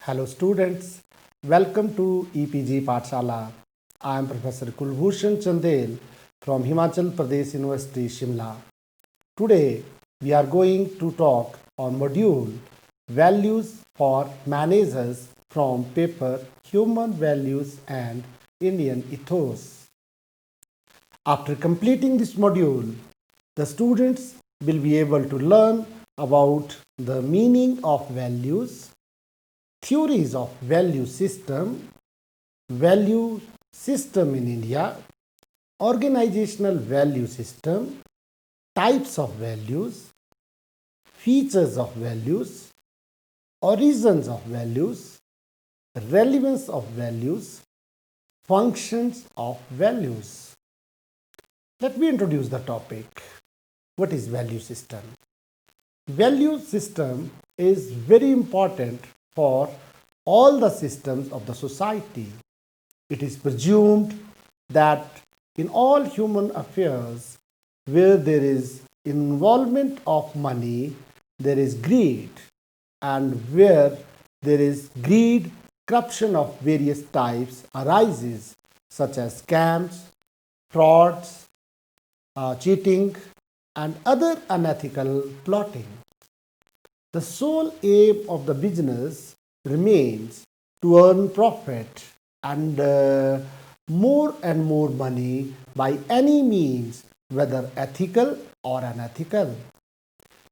Hello students, welcome to EPG Pathshala. I am Professor Kulbhushan Chandel from Himachal Pradesh University, Shimla. Today we are going to talk on module Values for Managers from paper Human Values and Indian Ethos. After completing this module, the students will be able to learn about the meaning of values, theories of value system in India, organizational value system, types of values, features of values, origins of values, relevance of values, functions of values. Let me introduce the topic. What is value system? Value system is very important for all the systems of the society. It is presumed that in all human affairs where there is involvement of money, there is greed, and where there is greed, corruption of various types arises, such as scams, frauds, cheating, and other unethical plotting. The sole aim of the business remains to earn profit and more money by any means, whether ethical or unethical.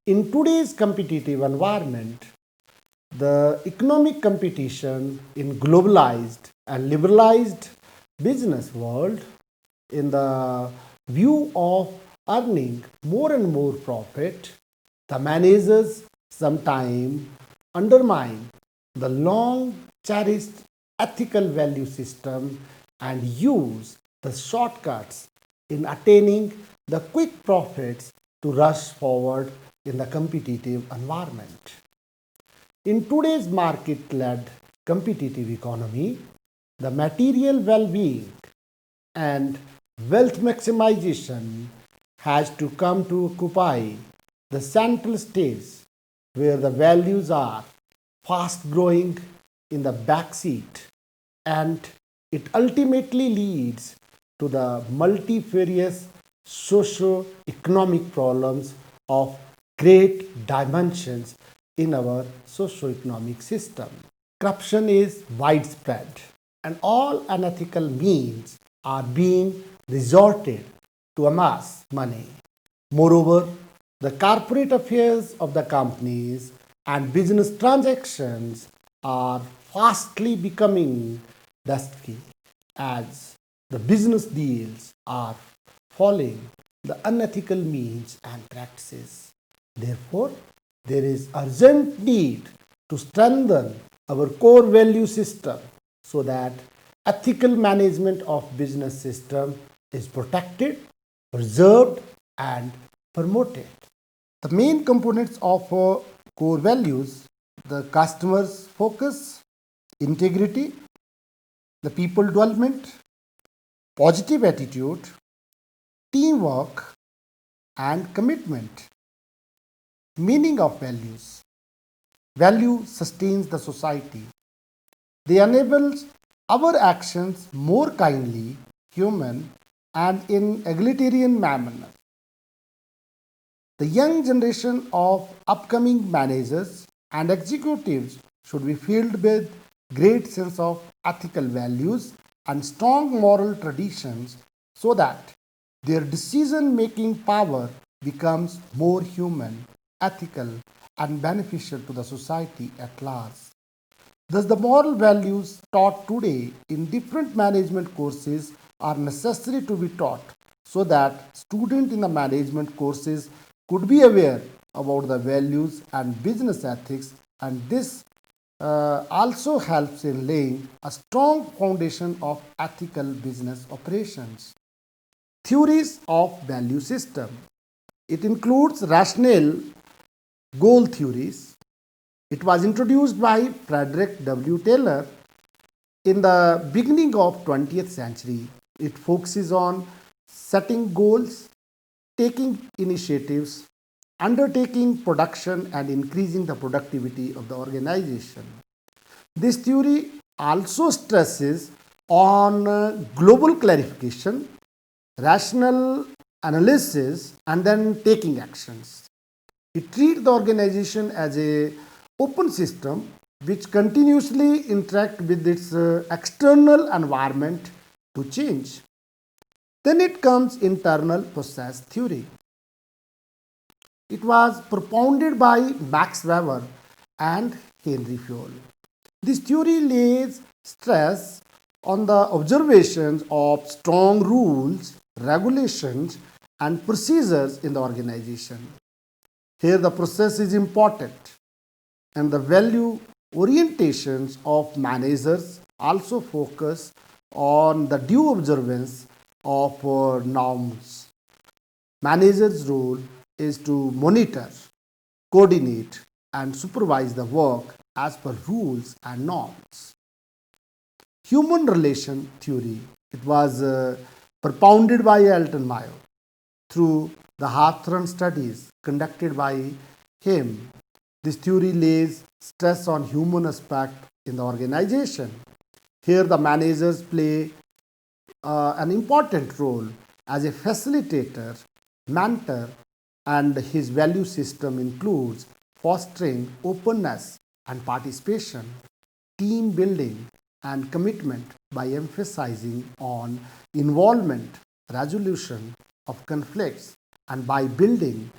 In today's competitive environment, the economic competition in globalized and liberalized business world, in the view of earning more and more profit, the managers sometimes undermine the long cherished ethical value system and use the shortcuts in attaining the quick profits to rush forward in the competitive environment. In today's market led competitive economy, the material well being and wealth maximization has to come to occupy the central stage, where the values are fast growing in the backseat, and it ultimately leads to the multifarious socio-economic problems of great dimensions in our socio-economic system. Corruption is widespread, and all unethical means are being resorted to amass money. Moreover, the corporate affairs of the companies and business transactions are fastly becoming dusky as the business deals are following the unethical means and practices. Therefore, there is urgent need to strengthen our core value system so that ethical management of business system is protected, preserved, and promoted. The main components of core values: the customer's focus, integrity, the people development, positive attitude, teamwork, and commitment. Meaning of values: value sustains the society. They enable our actions more kindly, human, and in egalitarian manner. The young generation of upcoming managers and executives should be filled with great sense of ethical values and strong moral traditions so that their decision making power becomes more human, ethical, and beneficial to the society at large. Thus, the moral values taught today in different management courses are necessary to be taught so that students in the management courses could be aware about the values and business ethics, and this also helps in laying a strong foundation of ethical business operations. Theories of value system. It includes rational goal theories. It was introduced by Frederick W. Taylor in the beginning of 20th century. It focuses on setting goals, taking initiatives, undertaking production, and increasing the productivity of the organization. This theory also stresses on global clarification, rational analysis, and then taking actions. It treats the organization as a open system which continuously interact with its external environment to change. Then it comes internal process theory. It was propounded by Max Weber and Henry Fayol. This theory lays stress on the observations of strong rules, regulations, and procedures in the organization. Here, the process is important, and the value orientations of managers also focus on the due observance of norms. Manager's role is to monitor, coordinate, and supervise the work as per rules and norms. Human relation theory. It was propounded by Alton Mayo through the Hawthorne studies conducted by him. This theory lays stress on human aspect in the organization. Here, the managers play an important role as a facilitator, mentor, and his value system includes fostering openness and participation, team building, and commitment by emphasizing on involvement, resolution of conflicts, and by building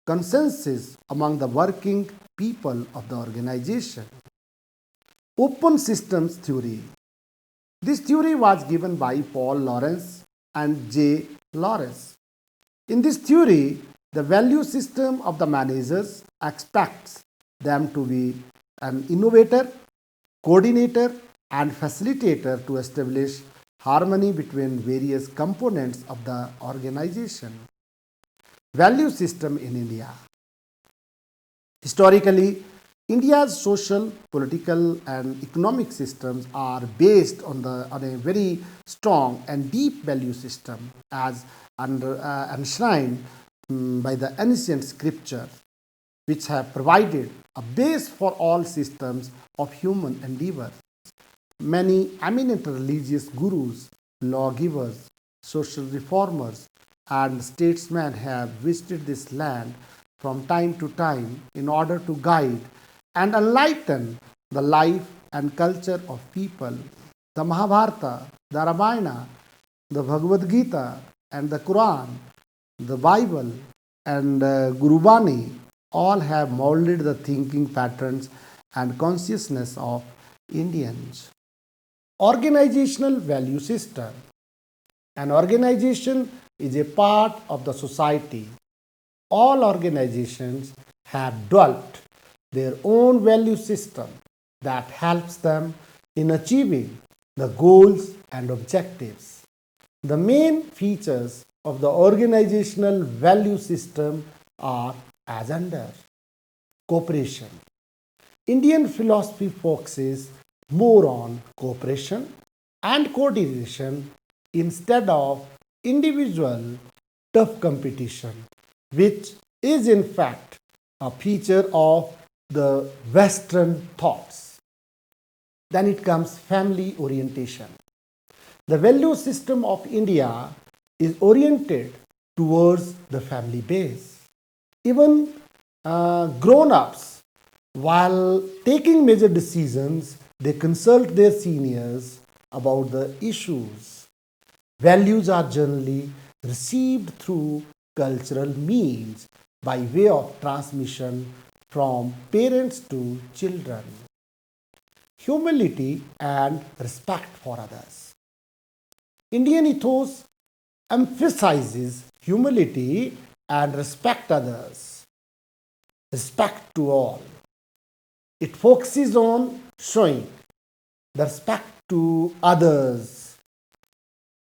consensus among the working people of the organization. Open systems theory. This theory was given by Paul Lawrence and J. Lawrence. In this theory, the value system of the managers expects them to be an innovator, coordinator, and facilitator to establish harmony between various components of the organization. Value system in India. Historically, India's social, political, and economic systems are based on a very strong and deep value system as enshrined by the ancient scripture, which have provided a base for all systems of human endeavor. Many eminent religious gurus, lawgivers, social reformers, and statesmen have visited this land from time to time in order to guide and enlighten the life and culture of people. The Mahabharata, the Ramayana, the Bhagavad Gita, and the Quran, the Bible, and Guru Bani all have molded the thinking patterns and consciousness of Indians. Organizational value system. An organization is a part of the society. All organizations have developed their own value system that helps them in achieving the goals and objectives. The main features of the organizational value system are as under: cooperation. Indian philosophy focuses more on cooperation and coordination instead of individual tough competition, which is in fact a feature of the Western thoughts. Then it comes family orientation. The value system of India is oriented towards the family base. Even grown ups, while taking major decisions, they consult their seniors about the issues. Values are generally received through cultural means by way of transmission from parents to children. Humility and respect for others. Indian ethos emphasizes humility and respect others, respect to all. It focuses on showing the respect to others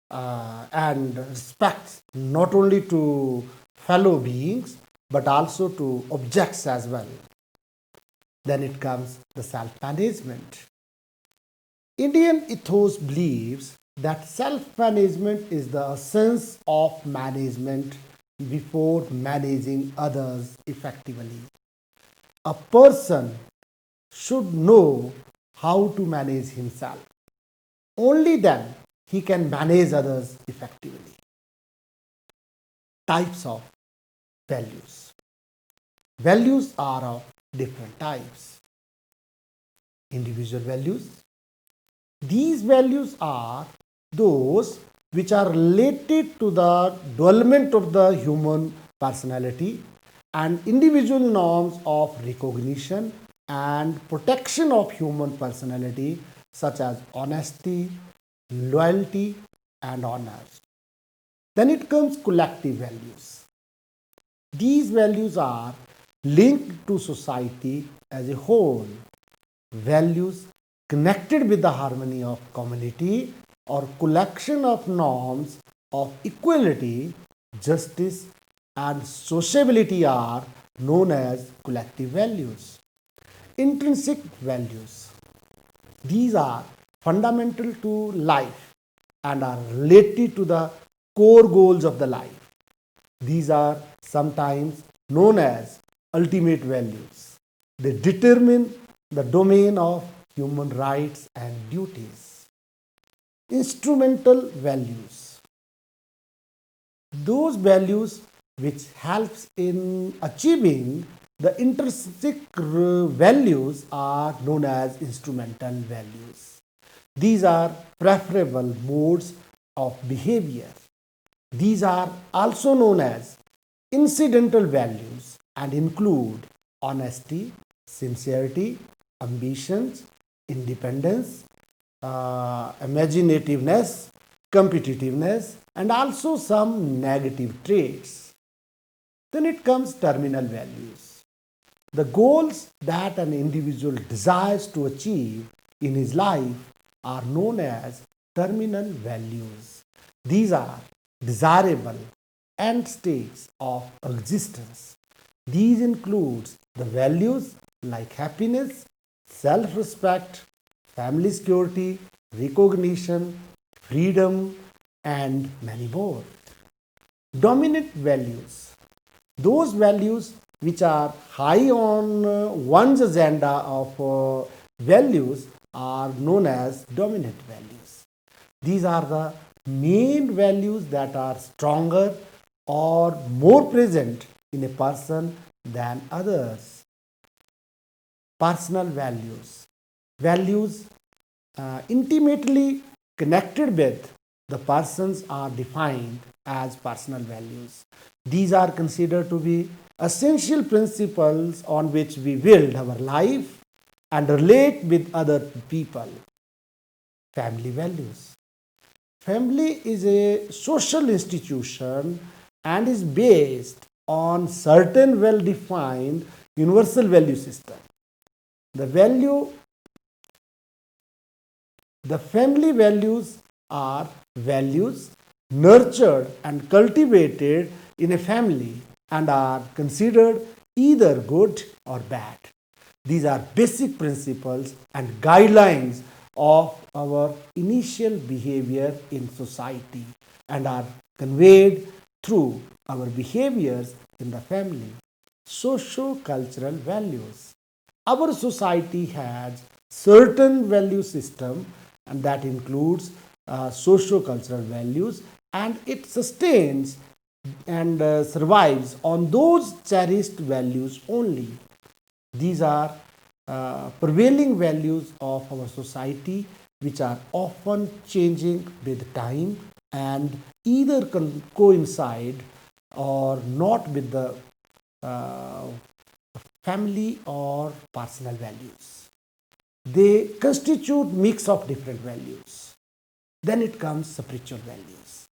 and respect not only to fellow beings but also to objects as well. Then it comes the self-management. Indian ethos believes that self-management is the essence of management before managing others effectively. A person should know how to manage himself. Only then he can manage others effectively. Types of values. Values are of different types. Individual values. These values are those which are related to the development of the human personality and individual norms of recognition and protection of human personality, such as honesty, loyalty, and honor. Then it comes collective values. These values are linked to society as a whole. Values connected with the harmony of community or collection of norms of equality, justice, and sociability are known as collective values. Intrinsic values. These are fundamental to life and are related to the core goals of the life. These are sometimes known as ultimate values. They determine the domain of human rights and duties. Instrumental values. Those values which helps in achieving the intrinsic values are known as instrumental values. These are preferable modes of behavior. These are also known as incidental values and include honesty, sincerity, ambitions, independence, imaginativeness, competitiveness, and also some negative traits. Then it comes terminal values. The goals that an individual desires to achieve in his life are known as terminal values. These are desirable end states of existence. These include the values like happiness, self-respect, family security, recognition, freedom, and many more. Dominant values. Those values which are high on one's agenda of values are known as dominant values. These are the main values that are stronger or more present in a person than others. Personal values. Values intimately connected with the persons are defined as personal values. These are considered to be essential principles on which we build our life and relate with other people. Family values. Family is a social institution and is based on certain well-defined universal value system. The family values are values nurtured and cultivated in a family and are considered either good or bad. These are basic principles and guidelines of our initial behavior in society and are conveyed through our behaviors in the family. Socio-cultural values. Our society has certain value system and that includes socio-cultural values and it sustains and survives on those cherished values only. These are prevailing values of our society which are often changing with time and either coincide or not with the uh, family or personal values. They constitute mix of different values. Then it comes spiritual values.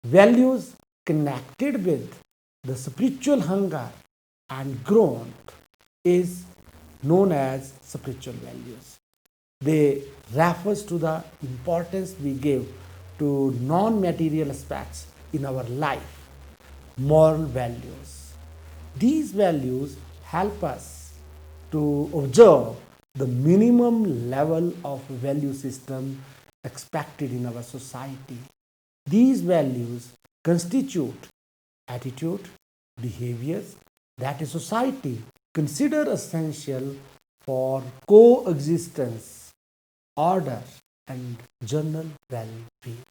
Values connected with the spiritual hunger and growth is known as spiritual values. They refers to the importance we give to non-material aspects in our life, moral values. These values help us to observe the minimum level of value system expected in our society. These values constitute attitude, behaviors that a society consider essential for coexistence order, and general well-being.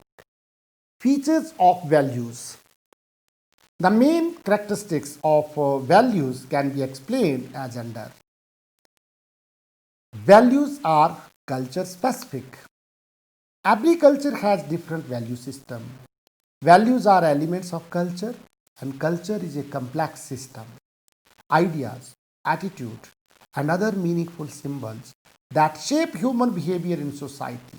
Features of values. The main characteristics of values can be explained as under. Values are culture specific. Every culture has different value system. Values are elements of culture, and culture is a complex system. Ideas, attitude, and other meaningful symbols that shape human behavior in society.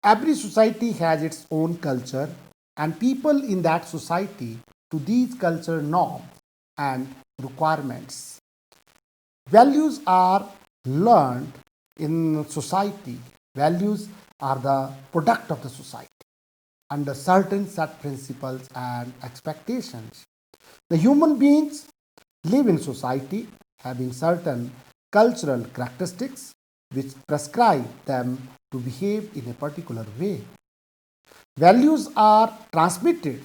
Every society has its own culture, and people in that society to these cultural norms and requirements. Values are learned in society. Values are the product of the society under certain set principles and expectations. The human beings live in society having certain cultural characteristics which prescribe them to behave in a particular way. Values are transmitted.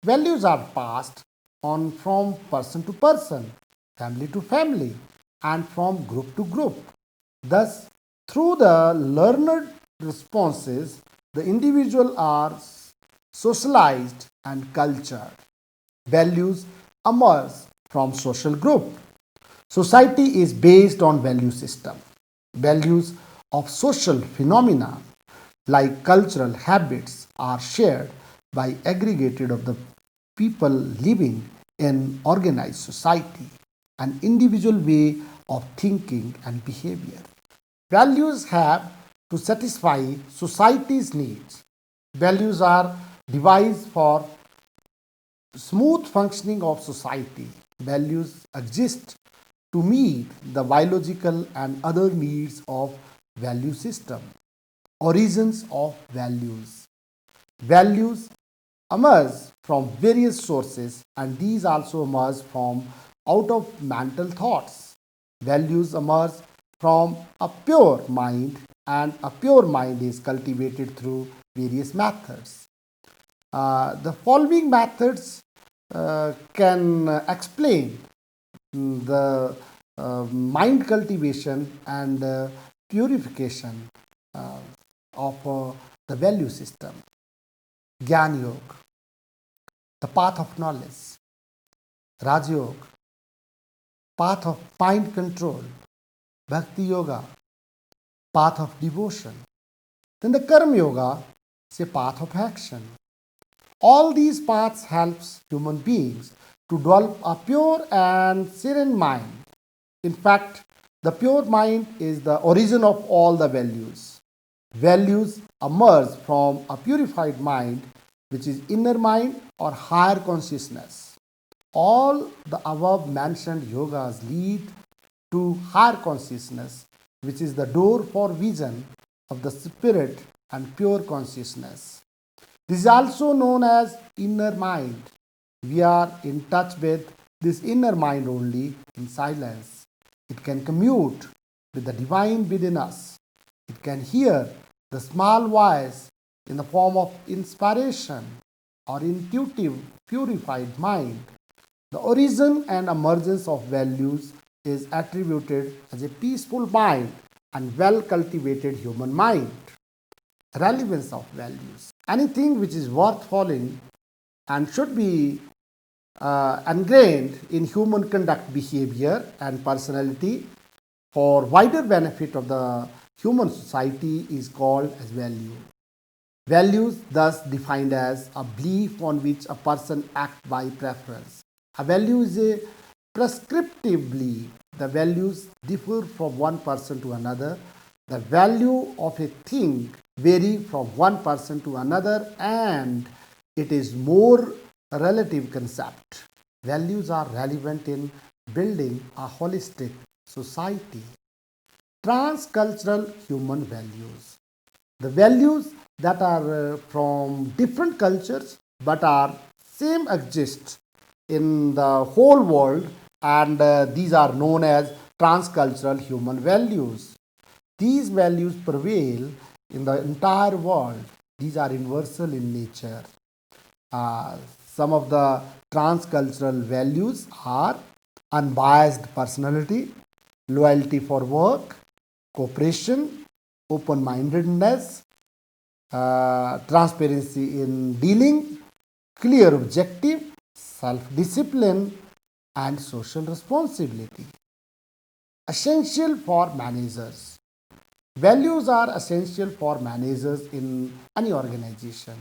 Values are passed on from person to person, family to family, and from group to group. Thus, through the learned responses, the individual are socialized and cultured. Values emerge from social group. Society is based on value system. Values of social phenomena like cultural habits are shared by aggregated of the people living in organized society, an individual way of thinking and behavior. Values have to satisfy society's needs. Values are devised for smooth functioning of society. Values exist to meet the biological and other needs of value system. Origins of values. Values emerge from various sources, and these also emerge from out of mental thoughts. Values emerge from a pure mind, and a pure mind is cultivated through various methods. The following methods can explain the mind cultivation and purification of the value system. Gyan Yoga, the path of knowledge. Raj Yoga, path of mind control. Bhakti Yoga, path of devotion. Then the Karma Yoga is a path of action. All these paths helps human beings to develop a pure and serene mind. In fact, the pure mind is the origin of all the values. Values emerge from a purified mind, which is inner mind or higher consciousness. All the above mentioned yogas lead to higher consciousness, which is the door for vision of the spirit and pure consciousness. This is also known as inner mind. We are in touch with this inner mind only in silence. It can commute with the divine within us. It can hear the small voice in the form of inspiration or intuitive purified mind. The origin and emergence of values is attributed as a peaceful mind and well cultivated human mind. Relevance of values. Anything which is worth following and should be ingrained in human conduct, behavior, and personality for wider benefit of the human society is called as value. Values thus defined as a belief on which a person acts by preference. A value is a prescriptive belief. The values differ from one person to another. The value of a thing vary from one person to another, and it is more relative concept. Values are relevant in building a holistic society. Transcultural human values. The values that are from different cultures but are same exist in the whole world, and these are known as transcultural human values. These values prevail in the entire world. These are universal in nature. Some of the transcultural values are unbiased personality, loyalty for work, cooperation, open-mindedness, transparency in dealing, clear objective, self-discipline, and social responsibility. Essential for managers. Values are essential for managers in any organization.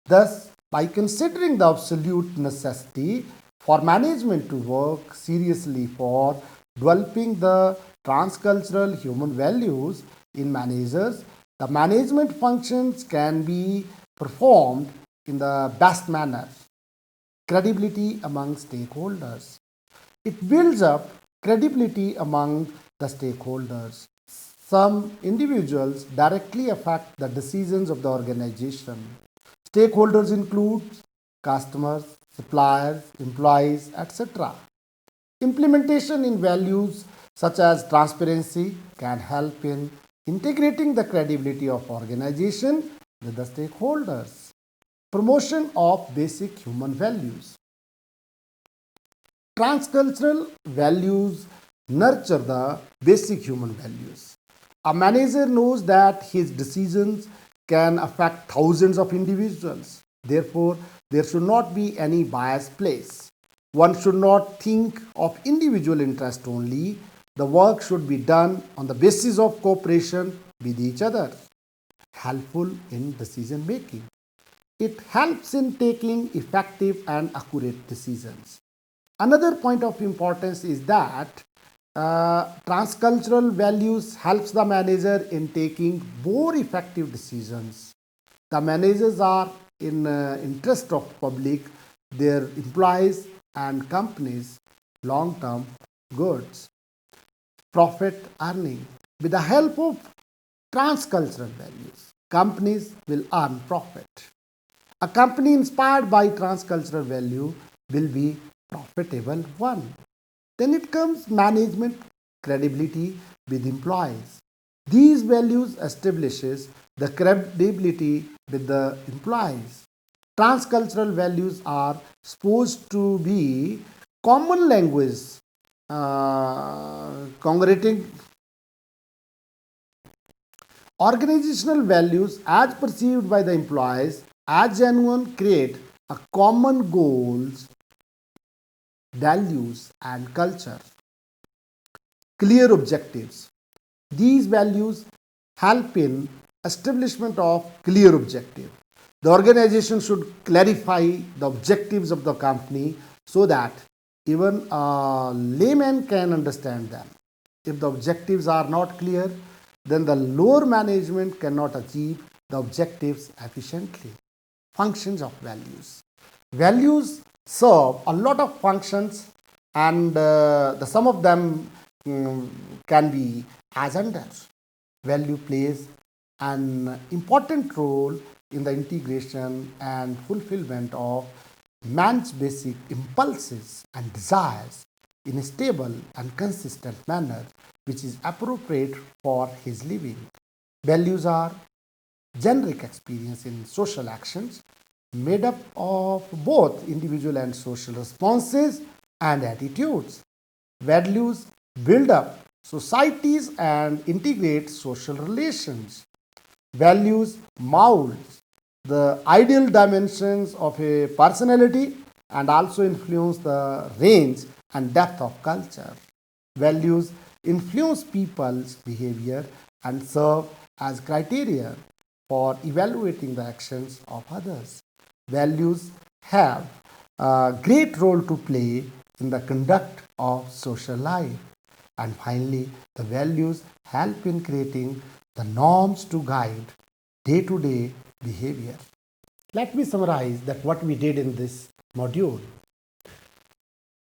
Thus, by considering the absolute necessity for management to work seriously for developing the transcultural human values in managers, the management functions can be performed in the best manner. Credibility among stakeholders. It builds up credibility among the stakeholders. Some individuals directly affect the decisions of the organization. Stakeholders include customers, suppliers, employees, etc. Implementation in values such as transparency can help in integrating the credibility of organization with the stakeholders. Promotion of basic human values. Transcultural values nurture the basic human values. A manager knows that his decisions can affect thousands of individuals. Therefore, there should not be any bias placed. One should not think of individual interest only. The work should be done on the basis of cooperation with each other. Helpful in decision making. It helps in taking effective and accurate decisions. Another point of importance is that transcultural values helps the manager in taking more effective decisions. The managers are in interest of public, their employees and companies long-term goods, profit earning. With the help of transcultural values, companies will earn profit. A company inspired by transcultural value will be profitable one. Then it comes management credibility with employees. These values establishes the credibility with the employees. Transcultural values are supposed to be common language, congregating organizational values as perceived by the employees as genuine create a common goals, values and culture. Clear objectives. These values help in establishment of clear objective. The organization should clarify the objectives of the company so that even a layman can understand them. If the objectives are not clear, then the lower management cannot achieve the objectives efficiently. Functions of values. Values serve a lot of functions, and some of them can be as under. Value plays an important role in the integration and fulfillment of man's basic impulses and desires in a stable and consistent manner which is appropriate for his living. Values are generic experience in social actions made up of both individual and social responses and attitudes. Values build up societies and integrate social relations. Values mold the ideal dimensions of a personality and also influence the range and depth of culture. Values influence people's behavior and serve as criteria for evaluating the actions of others. Values have a great role to play in the conduct of social life. And finally, the values help in creating the norms to guide day-to-day behavior. Let me summarize that what we did in this module.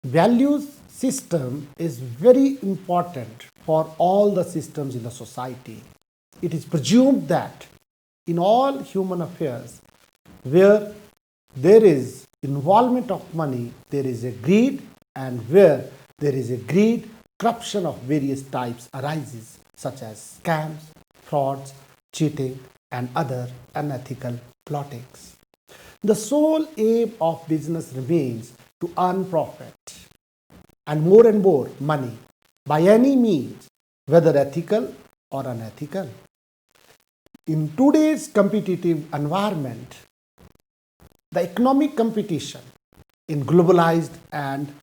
Values system is very important for all the systems in the society. It is presumed that in all human affairs where there is involvement of money, there is a greed, and where there is a greed, corruption of various types arises, such as scams, frauds, cheating, and other unethical plottings. The sole aim of business remains to earn profit and more money by any means, whether ethical or unethical. In today's competitive environment, the economic competition in globalized and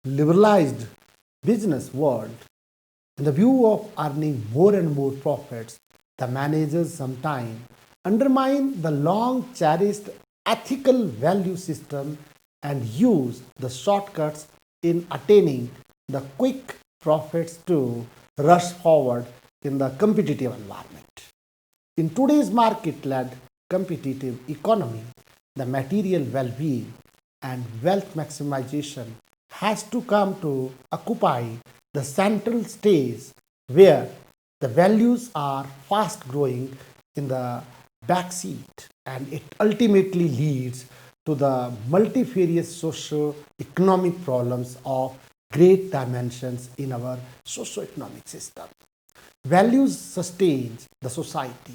liberalized business world, in the view of earning more and more profits, the managers sometimes undermine the long cherished ethical value system and use the shortcuts in attaining the quick profits to rush forward in the competitive environment. In today's market led competitive economy, the material well being and wealth maximization has to come to occupy the central stage where the values are fast growing in the backseat, and it ultimately leads to the multifarious socio-economic problems of great dimensions in our socio-economic system. Values sustains the society.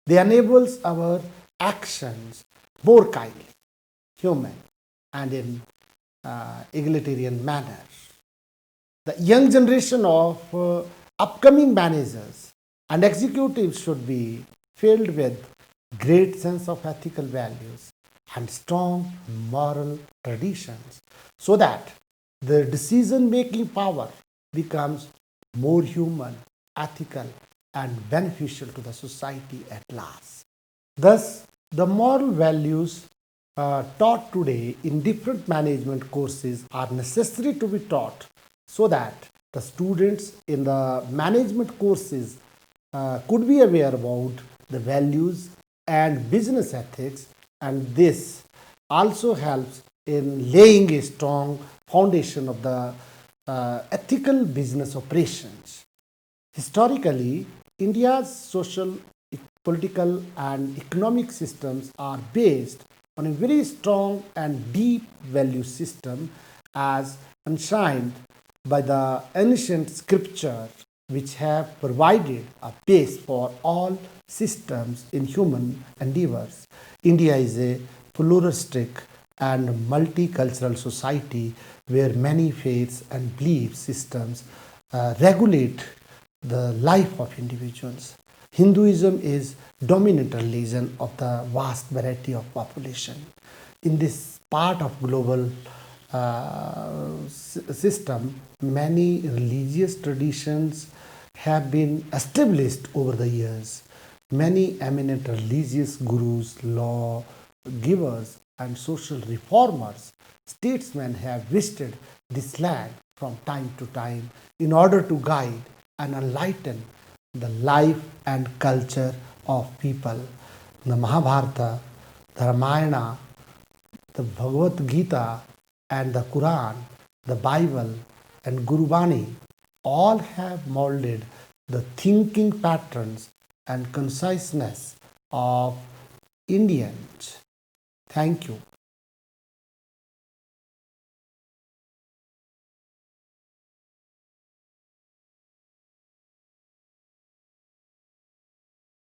They enables our actions more kindly, human, and in egalitarian manner. The young generation of upcoming managers and executives should be filled with great sense of ethical values and strong moral traditions so that the decision making power becomes more human, ethical, and beneficial to the society at large. Thus, the moral values taught today in different management courses are necessary to be taught so that the students in the management courses could be aware about the values and business ethics, and this also helps in laying a strong foundation of the ethical business operations. Historically, India's social, political, and economic systems are based on a very strong and deep value system as enshrined by the ancient scripture, which have provided a base for all systems in human endeavors. India is a pluralistic and multicultural society where many faiths and belief systems regulate the life of individuals. Hinduism is dominant religion of the vast variety of population. In this part of global system, many religious traditions have been established over the years. Many eminent religious gurus, law givers, and social reformers, statesmen have visited this land from time to time in order to guide and enlighten the life and culture of people. The Mahabharata, the Ramayana, the Bhagavad Gita, and the Quran, the Bible, and Guru Bani all have molded the thinking patterns and conciseness of Indians. Thank you.